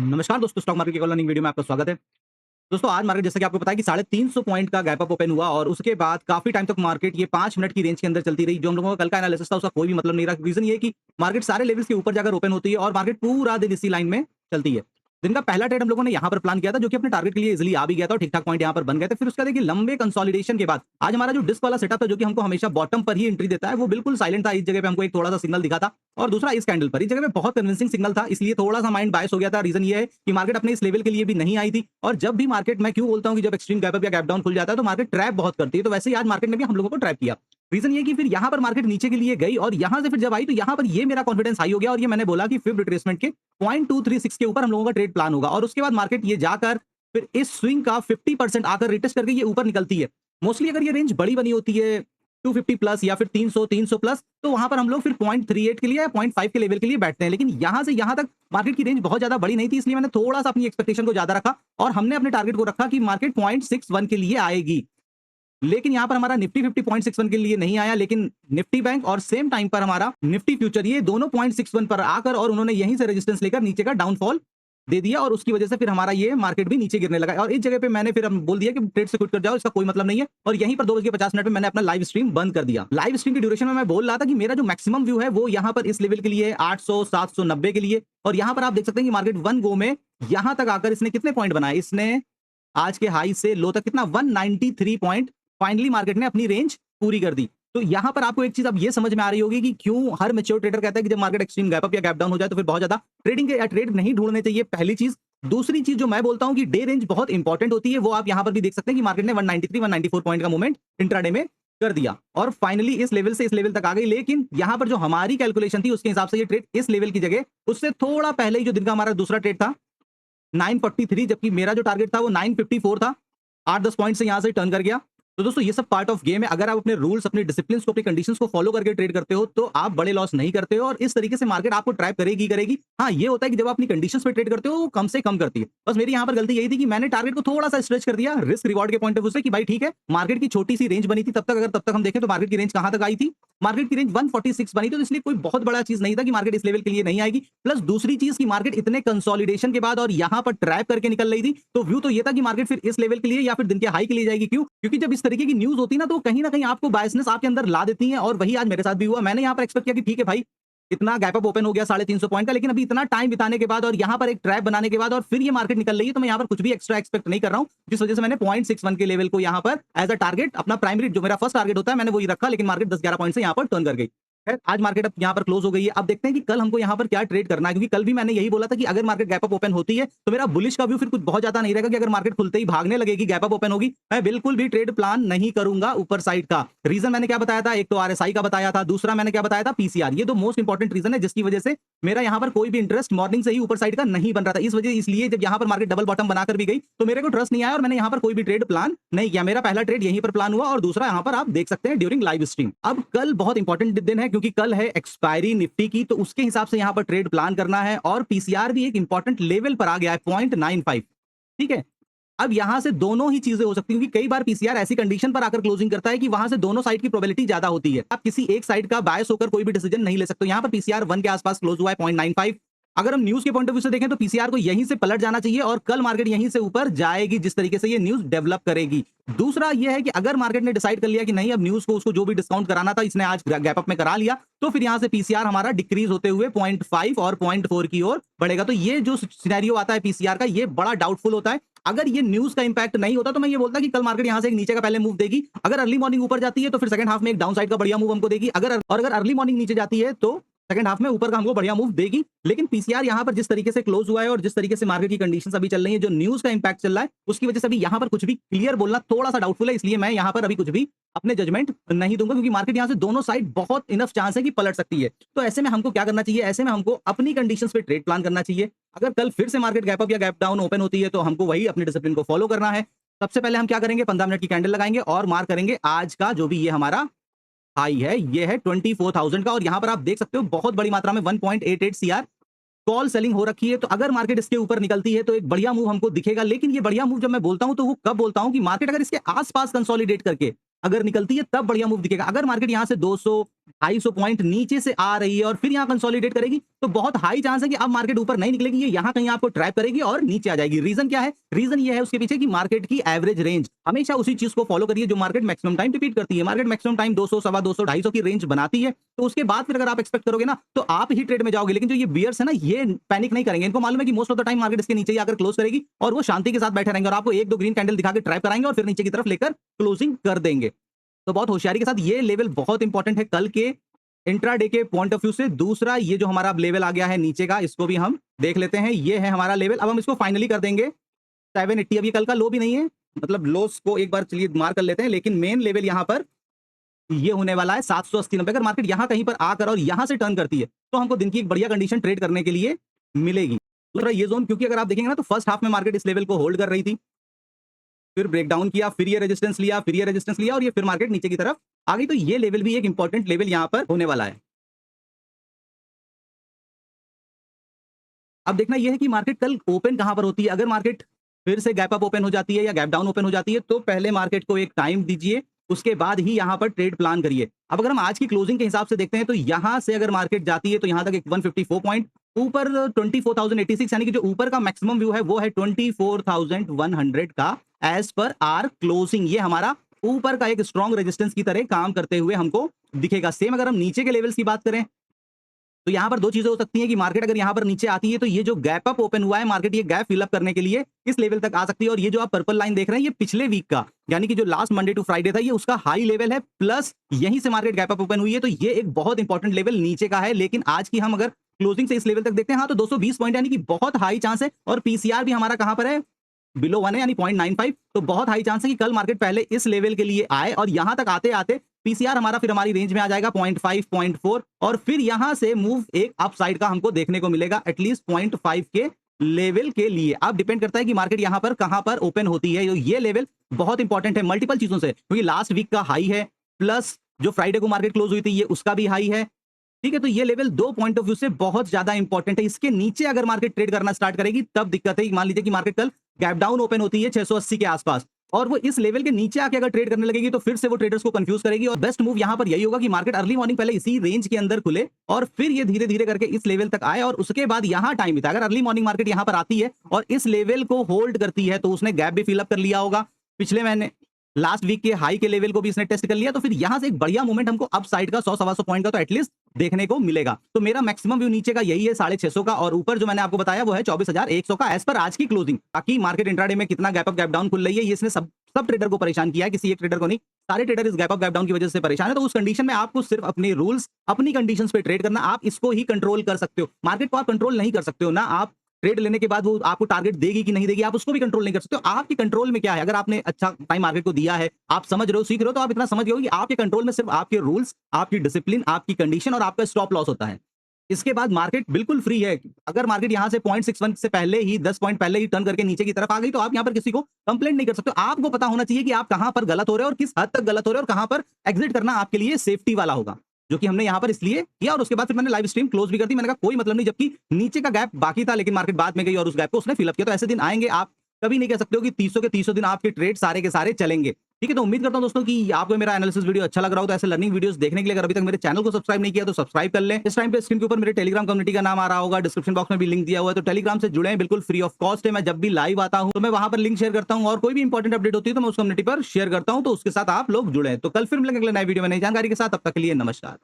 नमस्कार दोस्तों, stock market की कल अर्निंग वीडियो में आपका स्वागत है। दोस्तों, आज मार्केट जैसा कि आपको पता है कि 350 पॉइंट का गैप अप ओपन हुआ और उसके बाद काफी टाइम तक मार्केट ये 5 मिनट की रेंज के अंदर चलती रही। जो हम लोगों का कल का एनालिसिस था उसका कोई भी मतलब नहीं रहा। रीजन ये है कि मार्केट सारे लेवल्स के ऊपर जाकर ओपन होती है और मार्केट पूरा दिन इसी लाइन में चलती है। दिन का पहला ट्रेड हम लोगों ने यहाँ पर प्लान किया था, जो कि अपने टारगेट के लिए इजीली आ भी गया था और ठीक-ठाक पॉइंट यहाँ पर बन गए थे। फिर उसका देखिए लंबे कंसोलिडेशन के बाद आज हमारा जो डिस्क वाला सेटअप था, जो कि हमको हमेशा बॉटम पर ही एंट्री देता है, वो बिल्कुल साइलेंट था। इस जगह पे हमको एक थोड़ा-सा सिग्नल दिखा था और दूसरा इस कैंडल पर। इस जगह पे बहुत कन्विंसिंग सिग्नल था, इसलिए थोड़ा-सा माइंड बायस हो गया था। रीजन ये है कि मार्केट अपने इस लेवल के लिए भी नहीं आई थी और जब भी मार्केट, मैं क्यों बोलता हूँ कि जब एक्सट्रीम गैप अप या गैप डाउन खुल जाता है तो मार्केट ट्रैप बहुत करती है। तो वैसे ही आज मार्केट ने भी हम लोगों को ट्रैप किया। रीजन ये कि फिर यहाँ पर मार्केट नीचे के लिए गई और यहाँ से फिर जब आई तो यहाँ पर ये मेरा कॉन्फिडेंस हाई हो गया और ये मैंने बोला कि फिफ्थ रिट्रेसमेंट के 0.236 के ऊपर हम लोगों का ट्रेड प्लान होगा और उसके बाद मार्केट ये जाकर फिर इस स्विंग का 50% आकर रिटेस्ट करके ये ऊपर निकलती है। मोस्टली अगर ये रेंज बड़ी बनी होती है 250 प्लस या फिर 300 प्लस, तो वहां पर हम लोग फिर 0.38 के लिए या 0.5 के लेवल के लिए बैठते हैं। लेकिन यहां से यहां तक मार्केट की रेंज बहुत ज्यादा बड़ी नहीं थी, इसलिए मैंने थोड़ा सा अपनी एक्सपेक्टेशन को ज्यादा रखा और हमने अपने टारगेट को रखा कि मार्केट 0.61 के लिए आएगी। लेकिन यहां पर हमारा निफ्टी 50 0.61 के लिए नहीं आया, लेकिन निफ्टी बैंक और सेम टाइम पर हमारा निफ्टी फ्यूचर ये दोनों 0.61 पर आकर और उन्होंने यहीं से रेजिस्टेंस लेकर नीचे का डाउनफॉल दे दिया और उसकी वजह से फिर हमारा ये मार्केट भी नीचे गिरने लगा और इस जगह पे मैंने फिर बोल दिया कि ट्रेड से क्विट कर जाओ, इसका कोई मतलब नहीं है। और यहीं पर 2:50 में मैंने अपना लाइव स्ट्रीम बंद कर दिया। लाइव स्ट्रीम की ड्यूरेशन में मैं बोल रहा था कि मेरा जो मैक्सिमम व्यू है वो यहाँ पर इस लेवल के लिए 800 790 के लिए और यहाँ पर आप देख सकते हैं कि मार्केट वन गो में यहाँ तक आकर इसने कितने पॉइंट बनाए। इसने आज के हाई से लो तक कितना 193 पॉइंट फाइनली मार्केट ने अपनी रेंज पूरी कर दी। तो यहां पर आपको एक चीज अब ये समझ में आ रही होगी कि क्यों हर मैच्योर ट्रेडर कहता है कि जब मार्केट एक्सट्रीम गैप अप या गैप डाउन हो जाए तो फिर बहुत ज्यादा ट्रेडिंग के या ट्रेड नहीं ढूंढने चाहिए। पहली चीज। दूसरी चीज जो मैं बोलता हूं कि डे रेंज बहुत इंपॉर्टेंट होती है, वो आप यहां पर भी देख सकते हैं कि मार्केट ने 193 194 पॉइंट का मूवमेंट इंट्राडे में कर दिया और फाइनली इस लेवल से इस लेवल तक आ गई। लेकिन यहां पर जो हमारी कैलकुलेशन थी उसके हिसाब से ये ट्रेड इस लेवल की जगह उससे थोड़ा पहले ही जो दिन का हमारा दूसरा ट्रेड था 943, जबकि मेरा जो टारगेट था वो 954 था। 8-10 पॉइंट से यहां से टर्न कर गया। तो दोस्तों ये सब पार्ट ऑफ गेम है। अगर आप अपने रूल्स, अपने डिसिप्लिन को, अपनी कंडीशंस को फॉलो करके ट्रेड करते हो तो आप बड़े लॉस नहीं करते हो और इस तरीके से मार्केट आपको ट्रैप करेगी करेगी। हाँ, ये होता है कि जब आप अपनी कंडीशंस पे ट्रेड करते हो वो कम से कम करती है। बस मेरी यहाँ पर गलती यही थी कि मैंने टारगेट को थोड़ा सा स्ट्रेच कर दिया रिस्क रिवॉर्ड के पॉइंट ऑफ व्यू से कि भाई ठीक है, मार्केट की छोटी सी रेंज बनी थी तब तक। अगर तब तक हम देखें तो मार्केट की रेंज कहां तक आई थी, मार्केट की रेंज 146 बनी थी। तो इसलिए कोई बहुत बड़ा चीज नहीं था कि मार्केट इस लेवल के लिए नहीं आएगी। प्लस दूसरी चीज की मार्केट इतने कंसोलिडेशन के बाद और यहां पर ट्रैप करके निकल रही थी, तो व्यू तो ये था कि मार्केट फिर इस लेवल के लिए या फिर दिन के हाई के लिए जाएगी। क्यों? क्योंकि जब इस तरीके की न्यूज होती है ना कहीं आपको बायसनेस आपके अंदर ला देती है और वही आज मेरे साथ भी हुआ। मैंने यहां पर एक्सपेक्ट किया कि ठीक है भाई, इतना गैप अप ओपन हो गया 350 पॉइंट का, लेकिन अभी इतना टाइम बिताने के बाद और यहां पर एक ट्रैप बनाने के बाद और फिर ये मार्केट निकल रही है, तो मैं यहां पर कुछ भी एक्स्ट्रा एक्सपेक्ट नहीं कर रहा हूं। जिस वजह से मैंने 0.61 के लेवल को यहां पर एज अ टारगेट, अपना प्राइमरी जो मेरा फर्स्ट टारगेट होता है, मैंने वही रखा। लेकिन मार्केट 10-11 पॉइंट से यहां पर टर्न कर गई। आज मार्केट अब यहाँ पर क्लोज हो गई है। अब देखते हैं कि कल हमको यहाँ पर क्या ट्रेड करना है, क्योंकि कल भी मैंने यही बोला था कि अगर मार्केट गैप अप ओपन होती है तो मेरा बुलिश का व्यू फिर कुछ बहुत ज्यादा नहीं रहेगा कि अगर मार्केट खुलते ही भागने लगेगी, गैप अप ओपन होगी, मैं बिल्कुल भी ट्रेड प्लान नहीं करूंगा ऊपर साइड का। रीजन मैंने क्या बताया था, एक तो आरएसआई का बताया था, दूसरा मैंने क्या बताया था, पीसीआर। ये दो मोस्ट इंपॉर्टेंट रीजन है जिसकी वजह से मेरा यहाँ पर कोई भी इंटरेस्ट मॉर्निंग से ही ऊपर साइड का नहीं बन रहा था। इस वजह इसलिए जब यहाँ पर मार्केट डबल बॉटम बनाकर भी गई तो मेरे को ट्रस्ट नहीं आया और मैंने यहाँ पर कोई भी ट्रेड प्लान नहीं किया। मेरा पहला ट्रेड यहीं पर प्लान हुआ और दूसरा यहाँ पर आप देख सकते हैं ड्यूरिंग लाइव स्ट्रीम। अब कल बहुत इंपॉर्टेंट दिन है क्योंकि कल है एक्सपायरी निफ्टी की, तो उसके हिसाब से यहां पर ट्रेड प्लान करना है और पीसीआर भी एक इंपॉर्टेंट लेवल पर आ गया है 0.95। ठीक है, अब यहां से दोनों ही चीजें हो सकती हैं क्योंकि कई बार पीसीआर ऐसी कंडीशन पर आकर क्लोजिंग करता है कि वहां से दोनों साइड की प्रोबेबिलिटी ज्यादा होती है। आप किसी एक साइड का बायस होकर कोई भी डिसीजन नहीं ले सकते। यहां पर पीसीआर 1 के आसपास क्लोज हुआ है 0.95। अगर हम न्यूज के पॉइंट ऑफ व्यू से देखें तो पीसीआर को यहीं से पलट जाना चाहिए और कल मार्केट यहीं से ऊपर जाएगी जिस तरीके से ये न्यूज डेवलप करेगी। दूसरा ये है कि अगर मार्केट ने डिसाइड कर लिया कि नहीं, अब न्यूज को उसको जो भी डिस्काउंट कराना था इसने आज गैप अप में करा लिया, तो फिर यहां से पीसीआर हमारा डिक्रीज होते हुए 0.5 और 0.4 की ओर बढ़ेगा। तो ये जो सिनेरियो आता है पीसीआर का, ये बड़ा डाउटफुल होता है। अगर ये न्यूज का इंपैक्ट नहीं होता तो मैं ये बोलता कि कल मार्केट यहां से एक नीचे का पहले मूव देगी। अगर अर्ली मॉर्निंग ऊपर जाती है तो फिर सेकंड हाफ में एक डाउन साइड का बढ़िया मूव हमको देगी। अगर अर्ली मॉर्निंग नीचे जाती है तो सेकंड हाफ में ऊपर का हमको बढ़िया मूव देगी। लेकिन पीसीआर यहां पर जिस तरीके से क्लोज हुआ है और जिस तरीके से मार्केट की कंडीशंस अभी चल रही है, जो न्यूज का इंपैक्ट चल रहा है, उसकी वजह से अभी यहां पर कुछ भी क्लियर बोलना थोड़ा सा डाउटफुल है। इसलिए मैं यहां पर अभी कुछ भी अपने जजमेंट नहीं दूंगा क्योंकि मार्केट यहां से दोनों साइड बहुत इनफ चांस है कि पलट सकती है। तो ऐसे में हमको क्या करना चाहिए, ऐसे में हमको अपनी कंडीशंस पे ट्रेड प्लान करना चाहिए। अगर कल फिर से मार्केट गैप अप या गैप डाउन ओपन होती है तो हमको वही अपने डिसिप्लिन को फॉलो करना है। सबसे पहले हम क्या करेंगे, 15 मिनट की कैंडल लगाएंगे और मार्क करेंगे आज का जो भी ये हमारा हाई है, ये है 24,000 का। और यहां पर आप देख सकते हो बहुत बड़ी मात्रा में 1.88 सीआर कॉल सेलिंग हो रखी है। तो अगर मार्केट इसके ऊपर निकलती है तो एक बढ़िया मूव हमको दिखेगा। लेकिन ये बढ़िया मूव जब मैं बोलता हूं तो वो कब बोलता हूं कि मार्केट अगर इसके आसपास कंसोलिडेट करके अगर निकलती है तब बढ़िया मूव दिखेगा। अगर मार्केट यहां से 200 250 पॉइंट नीचे से आ रही है और फिर यहाँ कंसोलिडेट करेगी, तो बहुत हाई चांस है कि अब मार्केट ऊपर नहीं निकलेगी, ये यहाँ कहीं आपको ट्रैप करेगी और नीचे आ जाएगी। रीजन क्या है? रीजन ये है उसके पीछे कि मार्केट की एवरेज रेंज हमेशा उसी चीज को फॉलो करिए जो मार्केट मैक्सिमम टाइम रिपीट करती है। मार्केट मैक्सिमम टाइम 200, सवा 200, 250 की रेंज बनाती है, तो उसके बाद फिर अगर आप एक्सपेक्ट करोगे ना तो आप ही ट्रेड में जाओगे। लेकिन जो ये बियर्स है ना, ये पैनिक नहीं करेंगे। इनको मालूम है कि most of the time market इसके नीचे ही आकर क्लोज करेगी और वो शांति के साथ बैठे रहेंगे और आपको एक दो ग्रीन कैंडल दिखा के ट्रैप कराएंगे और फिर नीचे की तरफ लेकर क्लोजिंग कर देंगे। तो बहुत होशियारी के साथ ये लेवल बहुत इंपॉर्टेंट है कल के इंट्राडे के पॉइंट ऑफ व्यू से। दूसरा, ये जो हमारा लेवल आ गया है नीचे का, इसको भी हम देख लेते हैं। ये है हमारा लेवल। अब हम इसको फाइनली कर देंगे 780। अब ये कल का लो भी नहीं है, मतलब लोस को एक बार चलिए मार कर लेते हैं, लेकिन मेन लेवल यहां पर ये होने वाला है 780-90। अगर मार्केट यहां कहीं पर आकर और यहां से टर्न करती है तो हमको दिन की एक बढ़िया कंडीशन ट्रेड करने के लिए मिलेगी। दूसरा ये जोन, क्योंकि अगर आप देखेंगे ना तो फर्स्ट हाफ में मार्केट इस लेवल को होल्ड कर रही थी, फिर ब्रेकडाउन किया, फिर ये रेजिस्टेंस लिया, फिर ये रेजिस्टेंस लिया और ये फिर मार्केट नीचे की तरफ आ गई। तो ये लेवल भी एक इंपॉर्टेंट लेवल यहां पर होने वाला है। अब देखना यह है कि मार्केट कल ओपन कहां पर होती है। अगर मार्केट फिर से गैप अप ओपन हो जाती है या गैप डाउन ओपन हो जाती है तो पहले मार्केट को एक टाइम दीजिए, उसके बाद ही यहां पर ट्रेड प्लान करिए। अब अगर हम आज की क्लोजिंग के हिसाब से देखते हैं तो यहां से अगर मार्केट जाती है तो यहां तक एक 154 पॉइंट ऊपर 24,086, यानी कि जो ऊपर का मैक्सिमम व्यू है वो है 24,100 का एज पर आर क्लोजिंग। ये हमारा ऊपर का एक स्ट्रॉन्ग रेजिस्टेंस की तरह काम करते हुए हमको दिखेगा। सेम अगर हम नीचे के लेवल्स की बात करें तो यहां पर दो चीजें हो सकती हैं कि मार्केट अगर यहां पर नीचे आती है तो ये जो गैप अप ओपन हुआ है, मार्केट ये गैप फिल अप करने के लिए इस लेवल तक आ सकती है। और ये जो आप पर्पल लाइन देख रहे हैं ये पिछले वीक का, यानी कि जो लास्ट मंडे टू फ्राइडे था, ये उसका हाई लेवल है, प्लस यहीं से मार्केट गैप अप ओपन हुई है, तो ये एक बहुत इंपॉर्टेंट लेवल नीचे का है। लेकिन आज की हम अगर क्लोजिंग से इस लेवल तक देखते हैं, हाँ, तो 220 पॉइंट यानी कि बहुत हाई चांस है। और पीसीआर भी हमारा कहां पर है? बिलो 1 है, यानी 0.95। तो बहुत हाई चांस है कि कल मार्केट पहले इस लेवल के लिए आए और यहां तक आते आते पीसीआर हमारा फिर हमारी रेंज में आ जाएगा 0.5, 0.4 और फिर यहां से मूव एक अप साइड का हमको देखने को मिलेगा एटलीस्ट 0.5 के लेवल के लिए। अब डिपेंड करता है कि मार्केट यहां पर कहां पर ओपन होती है। ये लेवल बहुत इंपॉर्टेंट है मल्टीपल चीजों से, क्योंकि लास्ट वीक का हाई है, प्लस जो फ्राइडे को मार्केट क्लोज हुई थी ये उसका भी हाई है। ठीक है, तो ये लेवल दो पॉइंट ऑफ व्यू से बहुत ज्यादा इंपॉर्टेंट है। इसके नीचे अगर मार्केट ट्रेड करना स्टार्ट करेगी तब दिक्कत है। मान लीजिए कि मार्केट कल गैप डाउन ओपन होती है 680 के आसपास और वो इस लेवल के नीचे आके अगर ट्रेड करने लगेगी तो फिर से वो ट्रेडर्स को कंफ्यूज करेगी। और बेस्ट मूव यहां पर यही होगा कि मार्केट अर्ली मॉर्निंग पहले इसी रेंज के अंदर खुले और फिर ये धीरे धीरे करके इस लेवल तक आए और उसके बाद यहां टाइम बिता। अगर अर्ली मॉर्निंग मार्केट यहां पर आती है और इस लेवल को होल्ड करती है तो उसने गैप भी फिलअप कर लिया होगा पिछले महीने, लास्ट वीक के हाई के लेवल को भी इसने टेस्ट कर लिया, तो फिर यहां से एक बढ़िया मूवमेंट हमको अप साइड का 100-125 पॉइंट का तो एटलीस्ट देखने को मिलेगा। तो मेरा मैक्सिमम व्यू नीचे का यही है 650 का और ऊपर जो मैंने आपको बताया वो है 24,100 का एज पर आज की क्लोजिंग। बाकी मार्केट इंट्राडे में कितना गैप अप गैप डाउन खुल रही है ये इसने सब ट्रेडर को परेशान किया है, किसी एक ट्रेडर को नहीं। सारे ट्रेडर इस गैप अप गैप डाउन की वजह से परेशान है। तो उस कंडीशन में आपको सिर्फ अपने रूल्स अपनी कंडीशंस पे ट्रेड करना, आप इसको ही कंट्रोल कर सकते हो। मार्केट को आप कंट्रोल नहीं कर सकते हो ना, आप ट्रेड लेने के बाद वो आपको टारगेट देगी कि नहीं देगी आप उसको भी कंट्रोल नहीं कर सकते हो। आपके कंट्रोल में क्या है? अगर आपने अच्छा टाइम मार्केट को दिया है, आप समझ रहे हो, सीख रहे हो, तो आप इतना समझ गए हो कि आपके कंट्रोल में सिर्फ आपके रूल्स, आपकी डिसिप्लिन, आपकी कंडीशन और आपका स्टॉप लॉस होता है। इसके बाद मार्केट बिल्कुल फ्री है। अगर मार्केट यहां से 0.61 से पहले ही 10 पॉइंट पहले ही टर्न करके नीचे की तरफ आ गई तो आप यहां पर किसी को कंप्लेंट नहीं कर सकते। आपको पता होना चाहिए कि आप कहां पर गलत हो रहे हो और किस हद तक गलत हो रहे हो और कहां पर एग्जिट करना आपके लिए सेफ्टी वाला होगा, जो कि हमने यहां पर इसलिए किया। और उसके बाद फिर मैंने लाइव स्ट्रीम क्लोज भी कर दी। मैंने कहा कोई मतलब नहीं, जबकि नीचे का गैप बाकी था लेकिन मार्केट बाद में गई और उस गैप को उसने फिलअप किया। तो ऐसे दिन आएंगे, आप कभी नहीं कह सकते हो कि 300 के 300 दिन आपके ट्रेड सारे के सारे चलेंगे। ठीक है, तो उम्मीद करता हूं दोस्तों कि आपको मेरा एनालिसिस वीडियो अच्छा लग रहा हो। तो ऐसे लर्निंग वीडियोस देखने के लिए अगर अभी तक मेरे चैनल को सब्सक्राइब नहीं किया तो सब्सक्राइब कर लें। इस टाइम पे स्क्रीन के ऊपर मेरे टेलीग्राम कम्युनिटी का नाम आ रहा होगा, डिस्क्रिप्शन बॉक्स में भी लिंक दिया हुआ है, तो टेलीग्राम से जुड़े, बिल्कुल फ्री ऑफ कॉस्ट है। मैं जब भी लाइव आता हूं तो मैं वहां पर लिंक शेयर करता हूं और कोई भी इंपॉर्टेंट अपडेट होती है तो मैं उस कम्युनिटी पर शेयर करता हूं, तो उसके साथ आप लोग जुड़े। तो कल फिर मिलेंगे अगले नए वीडियो में नई जानकारी के साथ। तब तक के लिए नमस्कार।